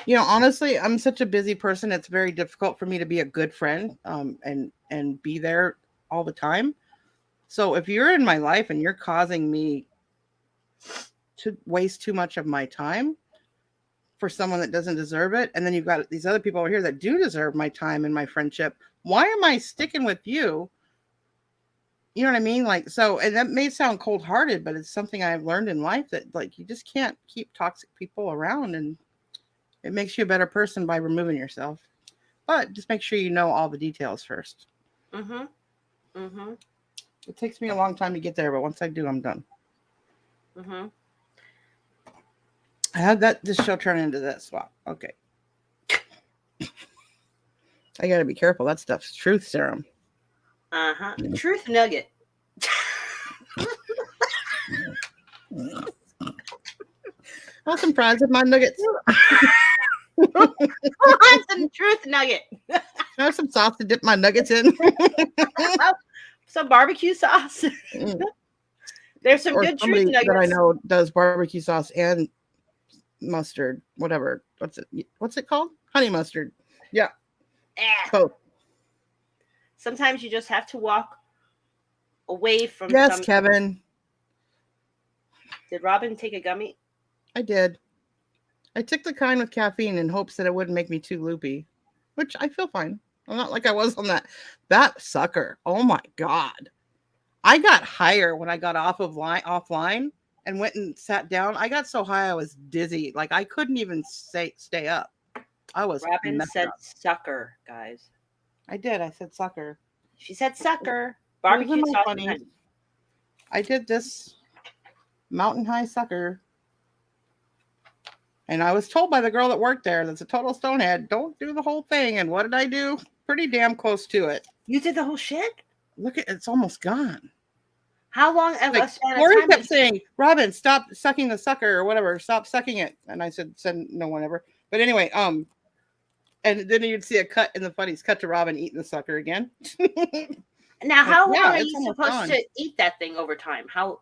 honestly, I'm such a busy person. It's very difficult for me to be a good friend and be there all the time. So if you're in my life and you're causing me to waste too much of my time for someone that doesn't deserve it, and then you've got these other people over here that do deserve my time and my friendship, why am I sticking with you? You know what I mean? And that may sound cold-hearted, but it's something I've learned in life that you just can't keep toxic people around, and it makes you a better person by removing yourself. But just make sure you know all the details first. It takes me a long time to get there, but once I do, I'm done. I had this show turn into this. Wow. Okay. I got to be careful. That stuff's truth serum. Truth nugget. I'm surprised with my nuggets. Some truth nugget. I have some sauce to dip my nuggets in. Some barbecue sauce. There's some good truth nuggets that I know does barbecue sauce and mustard, whatever. What's it called? Honey mustard. Yeah. Both. Sometimes you just have to walk away from. Yes, Kevin. Did Robin take a gummy? I did. I took the kind with caffeine in hopes that it wouldn't make me too loopy, which I feel fine. I'm not like I was on that sucker. Oh my God. I got higher when I got offline and went and sat down. I got so high I was dizzy. I couldn't even stay up. I was. Robin said sucker, guys. I did. I said sucker. She said sucker. Barbecue sauce. I did this mountain high sucker. And I was told by the girl that worked there that's a total stonehead, don't do the whole thing. And what did I do? Pretty damn close to it. You did the whole shit? Look, it's almost gone. How long of a span of Lori time? Kept saying, Robin, stop sucking the sucker or whatever. Stop sucking it. And I said no one ever. But anyway, and then you'd see a cut in the funnies, cut to Robin eating the sucker again. Now, how long are you supposed to eat that thing over time? How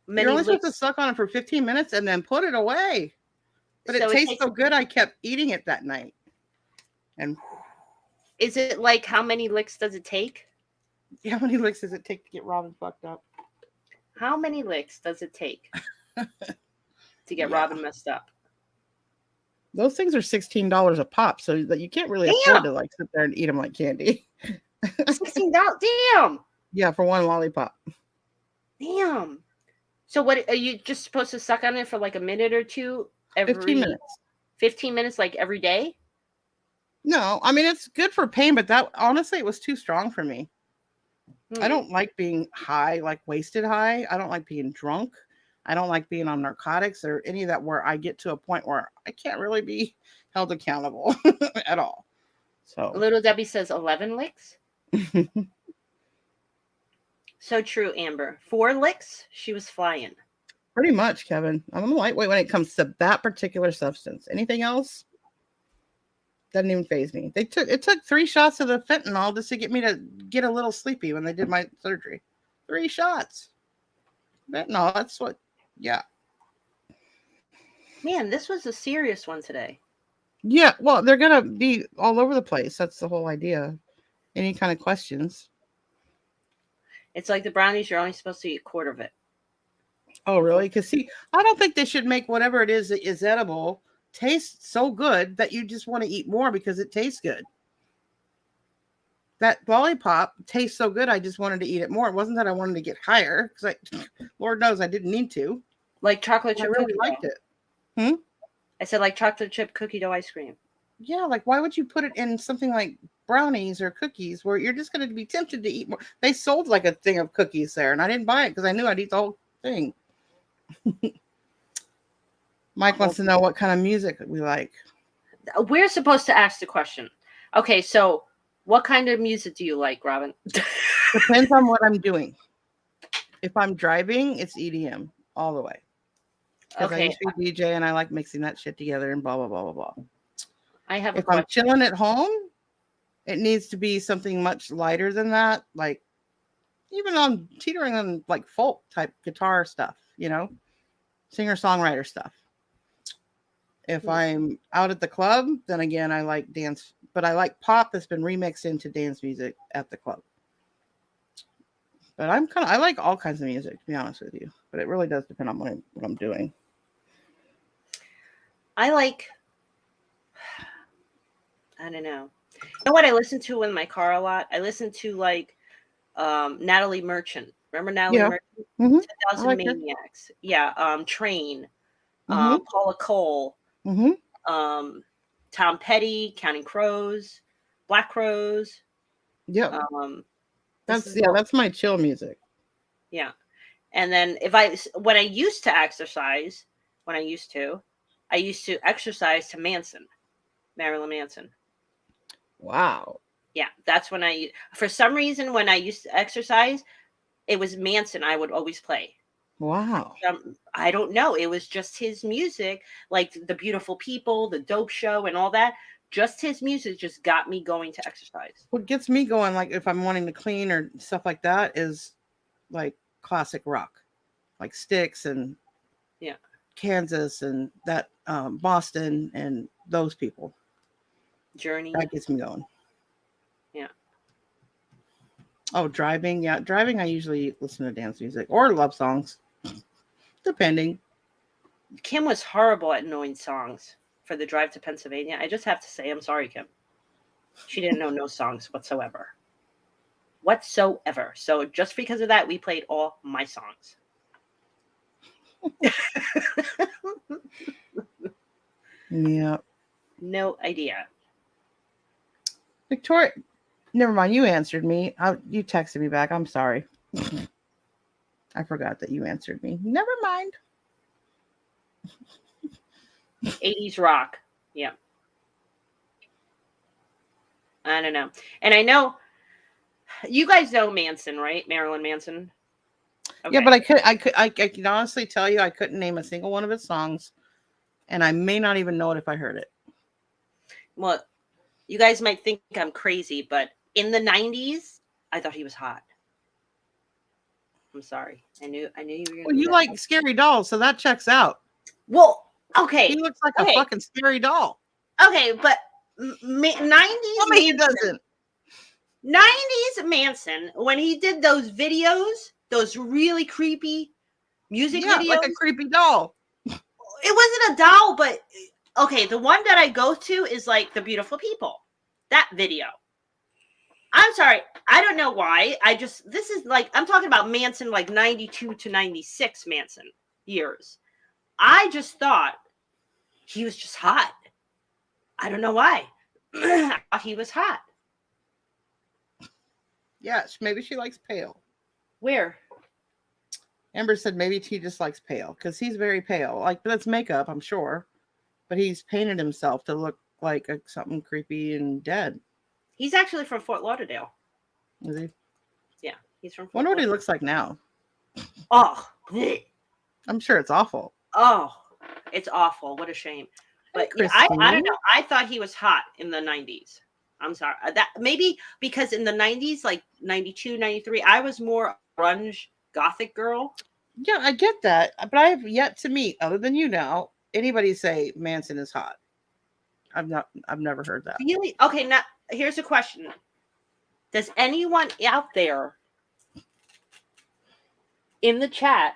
many? You're only supposed to suck on it for 15 minutes and then put it away. But it tastes so good, I kept eating it that night. And is it how many licks does it take? How many licks does it take to get Robin fucked up? How many licks does it take to get Yeah. Robin messed up? Those things are $16 a pop, so that you can't really afford to like sit there and eat them like candy. $16. Damn. Yeah, for one lollipop. Damn. So what are you just supposed to suck on it for like a minute or two 15 minutes. 15 minutes like every day? No, I mean it's good for pain, but that honestly it was too strong for me. I don't like being high, like wasted high. I don't like being drunk. I don't like being on narcotics or any of that where I get to a point where I can't really be held accountable at all. So Little Debbie says 11 licks. So true, Amber. 4 licks, she was flying. Pretty much, Kevin. I'm a lightweight when it comes to that particular substance. Anything else doesn't even faze me. It took 3 shots of the fentanyl just to get me to get a little sleepy when they did my surgery. 3 shots. Fentanyl, that's what, yeah. Man, this was a serious one today. Yeah, well, they're going to be all over the place. That's the whole idea. Any kind of questions. It's like the brownies, you're only supposed to eat a quarter of it. Oh, really? Because, see, I don't think they should make whatever it is that is edible taste so good that you just want to eat more because it tastes good. That lollipop tastes so good, I just wanted to eat it more. It wasn't that I wanted to get higher, because Lord knows I didn't need to. Like chocolate chip I really cookie liked dough. it. I said like chocolate chip cookie dough ice cream. Yeah, like why would you put it in something like brownies or cookies where you're just going to be tempted to eat more? They sold like a thing of cookies there, and I didn't buy it because I knew I'd eat the whole thing. Mike wants to know what kind of music we like. We're supposed to ask the question. Okay, so what kind of music do you like, Robin? Depends on what I'm doing. If I'm driving, it's EDM all the way. Because I used to be DJ and I like mixing that shit together and blah, blah, blah, blah, blah. If I'm chilling at home, it needs to be something much lighter than that. Like even on teetering on like folk type guitar stuff, singer-songwriter stuff. If I'm out at the club, then again, I like dance, but I like pop that's been remixed into dance music at the club. But I like all kinds of music, to be honest with you. But it really does depend on what I'm doing. I don't know. You know what I listen to in my car a lot? I listen to like Natalie Merchant. Remember Natalie Merchant? Mm-hmm. 2000 like Maniacs. Her. Yeah. Train. Mm-hmm. Paula Cole. Mm-hmm. Tom Petty, Counting Crows, Black Crows. Yeah. That's my chill music. Yeah. And then when I used to exercise to exercise to Marilyn Manson. Wow. Yeah, that's when for some reason, when I used to exercise, it was Manson I would always play. Wow. I don't know. It was just his music, like The Beautiful People, The Dope Show, and all that. Just his music just got me going to exercise. What gets me going, like if I'm wanting to clean or stuff like that, is like classic rock, like Styx and Kansas and that Boston and those people. Journey. That gets me going. Yeah. Oh, driving. Yeah, driving. I usually listen to dance music or love songs, depending. Kim was horrible at knowing songs for the drive to Pennsylvania. I just have to say, I'm sorry, Kim. She didn't know no songs whatsoever. So just because of that, we played all my songs. Yeah. No idea. Victoria, never mind. You answered me. You texted me back. I'm sorry. I forgot that you answered me. Never mind. 80s rock. Yeah. I don't know. And I know you guys know Manson, right? Marilyn Manson. Okay. Yeah, but I can honestly tell you I couldn't name a single one of his songs, and I may not even know it if I heard it. Well, you guys might think I'm crazy, but in the 90s, I thought he was hot. I'm sorry. I knew you were. Well, you like scary dolls, so that checks out. Well, okay. He looks like a fucking scary doll. Okay, but 90s. I mean, he doesn't. 90s Manson, when he did those videos, those really creepy music videos. Like a creepy doll. It wasn't a doll, but okay, the one that I go to is like The Beautiful People. That video. I'm sorry. I don't know why. This is like, I'm talking about Manson, like 92 to 96 Manson years. I just thought he was just hot. I don't know why. I thought he was hot. Yeah, maybe she likes pale. Where? Amber said maybe she just likes pale because he's very pale. Like, but that's makeup, I'm sure. But he's painted himself to look like something creepy and dead. He's actually from Fort Lauderdale. Is he? Yeah, he's from Fort Wonder what he Lauderdale. looks like now. Oh, bleh. I'm sure it's awful. Oh, it's awful. What a shame. But yeah, I don't know. I thought he was hot in the 90s. I'm sorry. That maybe because in the 90s, like 92, 93, I was more grunge gothic girl. Yeah, I get that. But I have yet to meet, other than you now, anybody say Manson is hot. I've never heard that. Really? Okay, now here's a question. Does anyone out there in the chat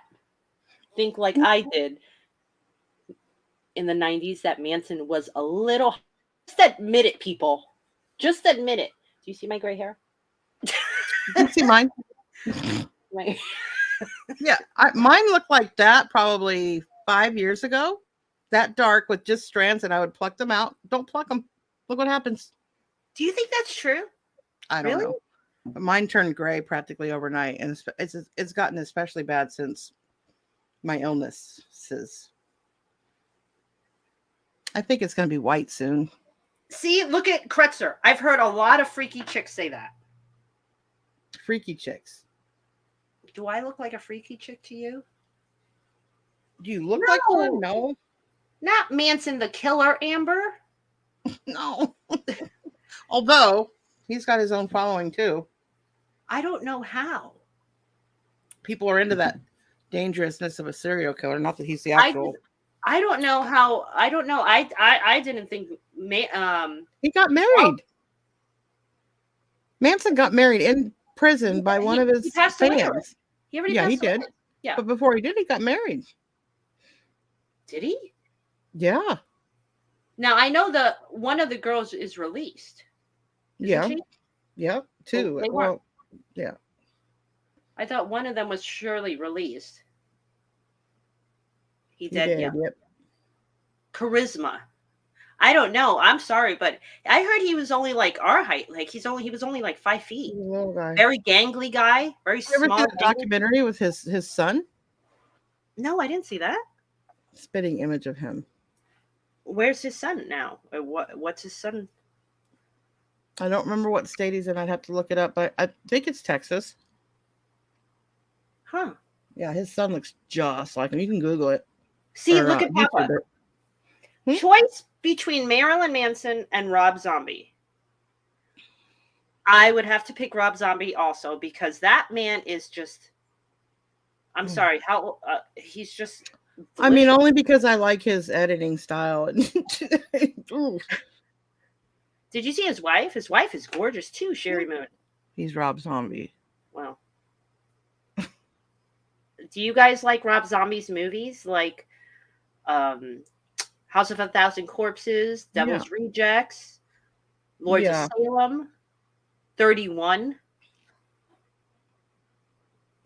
think like I did in the 90s that Manson was a little... Just admit it, people. Just admit it. Do you see my gray hair? Do you see mine? Yeah, mine looked like that probably 5 years ago. That dark with just strands, and I would pluck them out. Don't pluck them. Look what happens. Do you think that's true? I don't know. But mine turned gray practically overnight, and it's gotten especially bad since my illnesses. I think it's going to be white soon. See, look at Kretzer. I've heard a lot of freaky chicks say that. Freaky chicks. Do I look like a freaky chick to you? Do you look like one? No. Not Manson the killer, Amber. No. Although he's got his own following too. I don't know how. People are into that dangerousness of a serial killer. Not that he's the actual. I don't know how. I don't know. I didn't think. He got married. Manson got married in prison by one of his fans. He did. Yeah. But before he did, he got married. Did he? Yeah. Now I know one of the girls is released. Yeah. She? Yep. Two. They were. Yeah. I thought one of them was surely released. He did. Yeah. Yep. Charisma. I don't know. I'm sorry, but I heard he was only like our height. Like he was only like 5 feet. Little guy. Very gangly guy. Very small. You ever see the documentary with his son? No, I didn't see that. Spitting image of him. Where's his son now? What's his son? I don't remember what state he's in. I'd have to look it up, but I think it's Texas. Huh. Yeah, his son looks just like him. You can Google it. See, look at Papa. Choice between Marilyn Manson and Rob Zombie. I would have to pick Rob Zombie also because that man is just... I'm sorry. He's just... delicious. I mean, only because I like his editing style. Did you see his wife? His wife is gorgeous too, Sherry Moon. He's Rob Zombie. Wow. Do you guys like Rob Zombie's movies? Like House of a Thousand Corpses, Devil's Rejects, Lords of Salem, 31.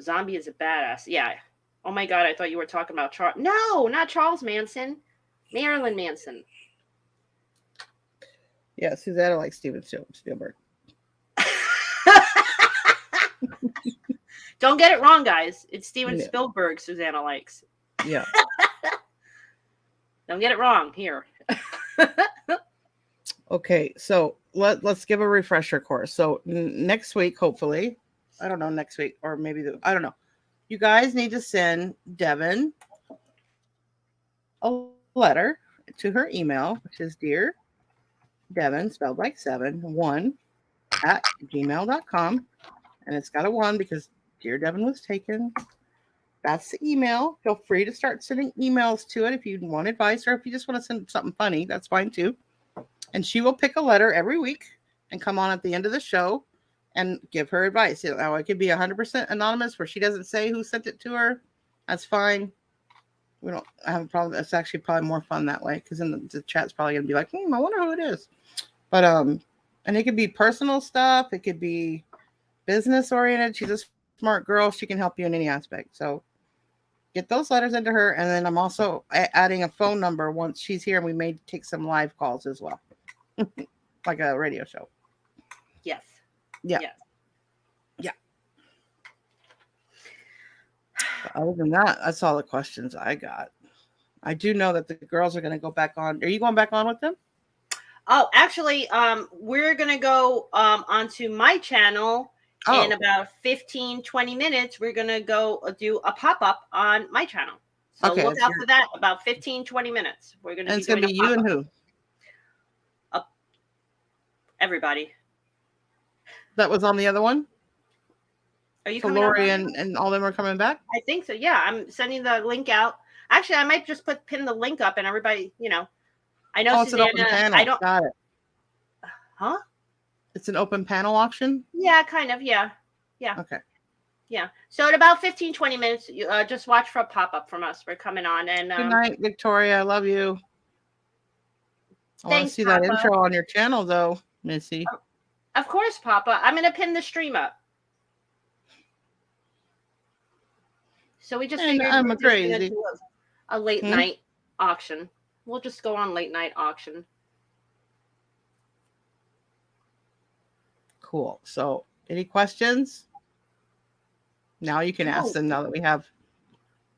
Zombie is a badass. Yeah. Oh my God, I thought you were talking about Charles. No, not Charles Manson. Marilyn Manson. Yeah, Susanna likes Steven Spielberg. Don't get it wrong, guys. It's Steven Spielberg Susanna likes. Yeah. Don't get it wrong here. Okay, so let's give a refresher course. So next week, hopefully, I don't know, next week or maybe I don't know. You guys need to send Deven a letter to her email, which is Dear Deven, spelled like 1 at gmail.com. And it's got a 1 because Dear Deven was taken. That's the email. Feel free to start sending emails to it if you want advice or if you just want to send something funny. That's fine too. And she will pick a letter every week and come on at the end of the show and give her advice. Now, it could be 100% anonymous where she doesn't say who sent it to her. That's fine. We don't have a problem. It's actually probably more fun that way because then the chat's probably going to be like, I wonder who it is. But, and it could be personal stuff. It could be business oriented. She's a smart girl. She can help you in any aspect. So get those letters into her. And then I'm also adding a phone number once she's here, and we may take some live calls as well. Like a radio show. Yes. Yeah. Yes. Yeah. But other than that, that's all the questions I got. I do know that the girls are going to go back on. Are you going back on with them? Oh, actually, we're going to go onto my channel in about 15, 20 minutes. We're going to go do a pop-up on my channel. So Okay, look out for that. About 15, 20 minutes. We're going to be it's going to be you and who? Everybody. That was on the other one? Are you so coming Lori and all them are coming back? I think so. Yeah, I'm sending the link out. Actually, I might just pin the link up and everybody, I know it's an open panel. Got it. Huh? It's an open panel auction? Yeah, kind of. Yeah. Okay. Yeah. So in about 15, 20 minutes, you just watch for a pop-up from us. We're coming on. And good night, Victoria. I love you. I want to see Papa. that intro on your channel, though, Missy. Of course, Papa. I'm going to pin the stream up. So we just figured I'm crazy. Do a late night auction. We'll just go on late night auction. Cool. So, any questions? Now you can ask them now that we have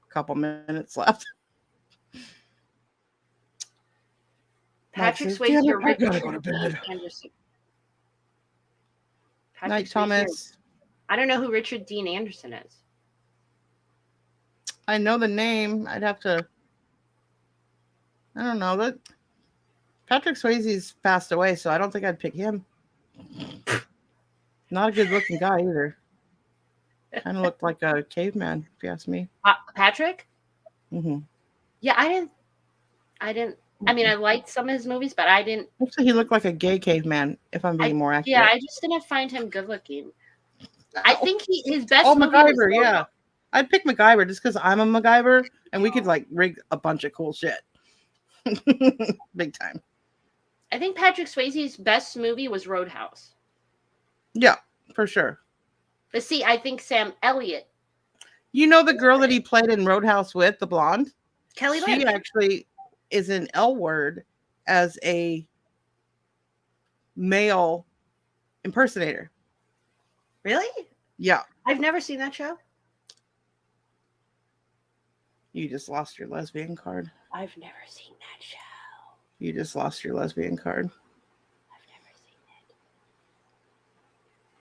a couple minutes left. Patrick Swayze or Richard Anderson. Night, Thomas. I don't know who Richard Dean Anderson is. I know the name. I'd have to. I don't know that. Patrick Swayze's passed away, so I don't think I'd pick him. Not a good-looking guy either. Kind of looked like a caveman, if you ask me. Patrick? Mm-hmm. Yeah, I didn't. I mean, I liked some of his movies, but I didn't. Actually, he looked like a gay caveman, if I'm being more accurate. Yeah, I just didn't find him good-looking. I think his best movie MacGyver, yeah. I'd pick MacGyver just because I'm a MacGyver, and we could rig a bunch of cool shit. Big time. I think Patrick Swayze's best movie was Roadhouse. Yeah, for sure. But see, I think Sam Elliott. You know the girl that he played in Roadhouse with, the blonde? Kelly Lynch. She actually is in L Word as a male impersonator. Really? Yeah. I've never seen that show. You just lost your lesbian card. I've never seen that show. You just lost your lesbian card. I've never seen it.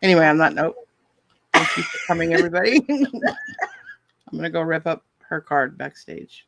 Anyway, on that note, thank you for coming, everybody. I'm going to go rip up her card backstage.